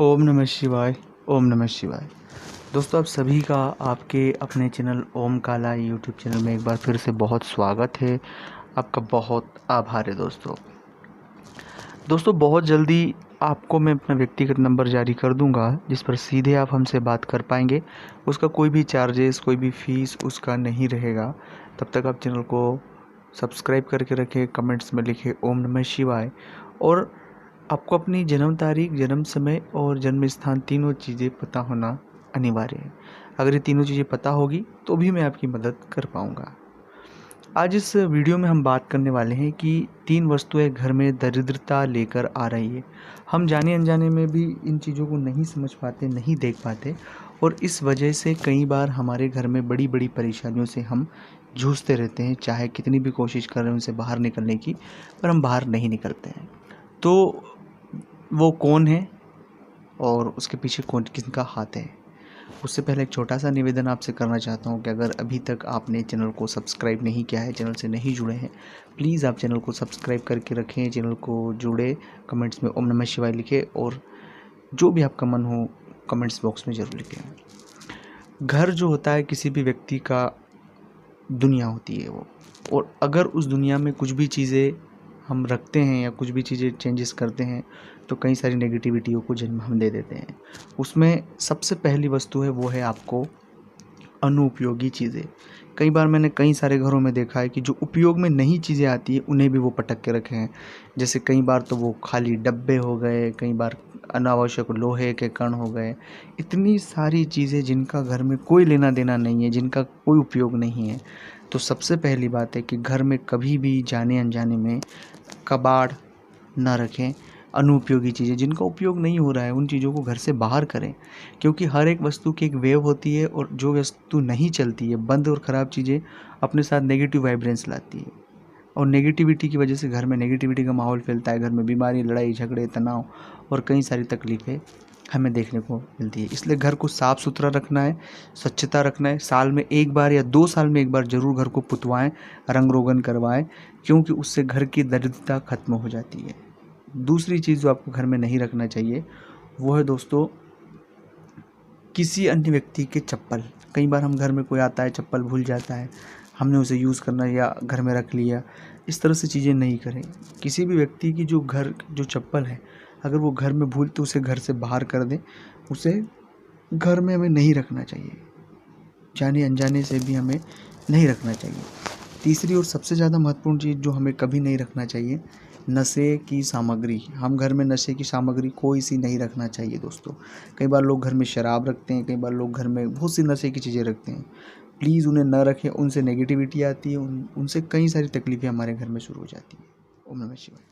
ओम नमः शिवाय। ओम नमः शिवाय। दोस्तों, आप सभी का आपके अपने चैनल ओम काला यूट्यूब चैनल में एक बार फिर से बहुत स्वागत है। आपका बहुत आभार है दोस्तों, बहुत जल्दी आपको मैं अपना व्यक्तिगत नंबर जारी कर दूंगा, जिस पर सीधे आप हमसे बात कर पाएंगे। उसका कोई भी चार्जेस, कोई भी फीस उसका नहीं रहेगा। तब तक आप चैनल को सब्सक्राइब करके रखें, कमेंट्स में लिखें ओम नमः शिवाय। और आपको अपनी जन्म तारीख, जन्म समय और जन्म स्थान तीनों चीज़ें पता होना अनिवार्य है। अगर ये तीनों चीज़ें पता होगी तो भी मैं आपकी मदद कर पाऊँगा। आज इस वीडियो में हम बात करने वाले हैं कि 3 वस्तुएं घर में दरिद्रता लेकर आ रही है। हम जाने अनजाने में भी इन चीज़ों को नहीं समझ पाते, नहीं देख पाते, और इस वजह से कई बार हमारे घर में बड़ी बड़ी परेशानियों से हम जूझते रहते हैं। चाहे कितनी भी कोशिश कर रहे हैं उनसे बाहर निकलने की, पर हम बाहर नहीं निकलते हैं। तो वो कौन है और उसके पीछे कौन किसका हाथ है? उससे पहले एक छोटा सा निवेदन आपसे करना चाहता हूँ कि अगर अभी तक आपने चैनल को सब्सक्राइब नहीं किया है, चैनल से नहीं जुड़े हैं, प्लीज़ आप चैनल को सब्सक्राइब करके रखें, चैनल को जुड़े, कमेंट्स में ओम नमः शिवाय लिखें और जो भी आपका मन हो कमेंट्स बॉक्स में ज़रूर लिखें। घर जो होता है किसी भी व्यक्ति का दुनिया होती है वो, और अगर उस दुनिया में कुछ भी चीज़ें हम रखते हैं या कुछ भी चीज़ें चेंजेस करते हैं तो कई सारी नेगेटिविटियों को जन्म हम दे देते हैं। उसमें सबसे पहली वस्तु है वो है आपको अनुपयोगी चीज़ें। कई बार मैंने कई सारे घरों में देखा है कि जो उपयोग में नहीं चीज़ें आती है उन्हें भी वो पटक के रखे हैं। जैसे कई बार तो वो खाली डब्बे हो गए, कई बार अनावश्यक लोहे के कण हो गए। इतनी सारी चीज़ें जिनका घर में कोई लेना देना नहीं है, जिनका कोई उपयोग नहीं है। तो सबसे पहली बात है कि घर में कभी भी जाने अनजाने में कबाड़ ना रखें। अनुपयोगी चीज़ें जिनका उपयोग नहीं हो रहा है उन चीज़ों को घर से बाहर करें, क्योंकि हर एक वस्तु की एक वेव होती है और जो वस्तु नहीं चलती है, बंद और ख़राब चीज़ें अपने साथ नेगेटिव वाइब्रेंस लाती है, और नेगेटिविटी की वजह से घर में नेगेटिविटी का माहौल फैलता है। घर में बीमारी, लड़ाई झगड़े, तनाव और कई सारी तकलीफ़ें हमें देखने को मिलती है। इसलिए घर को साफ़ सुथरा रखना है, स्वच्छता रखना है। साल में एक बार या 2 साल में एक बार ज़रूर घर को पुतवाएं, रंग रोगन करवाएं, क्योंकि उससे घर की दरिद्रता खत्म हो जाती है। दूसरी चीज़ जो आपको घर में नहीं रखना चाहिए वो है दोस्तों किसी अन्य व्यक्ति के चप्पल। कई बार हम घर में कोई आता है, चप्पल भूल जाता है, हमने उसे यूज़ करना या घर में रख लिया। इस तरह से चीज़ें नहीं करें। किसी भी व्यक्ति की जो चप्पल है, अगर वो घर में भूल तो उसे घर से बाहर कर दें। उसे घर में हमें नहीं रखना चाहिए, जाने अनजाने से भी हमें नहीं रखना चाहिए। तीसरी और सबसे ज़्यादा महत्वपूर्ण चीज़ जो हमें कभी नहीं रखना चाहिए, नशे की सामग्री। हम घर में नशे की सामग्री कोई सी नहीं रखना चाहिए दोस्तों। कई बार लोग घर में शराब रखते हैं, कई बार लोग घर में बहुत सी नशे की चीज़ें रखते हैं। प्लीज़ उन्हें न रखें, उनसे नेगेटिविटी आती है, उनसे कई सारी तकलीफ़ें हमारे घर में शुरू हो जाती हैं। ओम नमः शिवाय।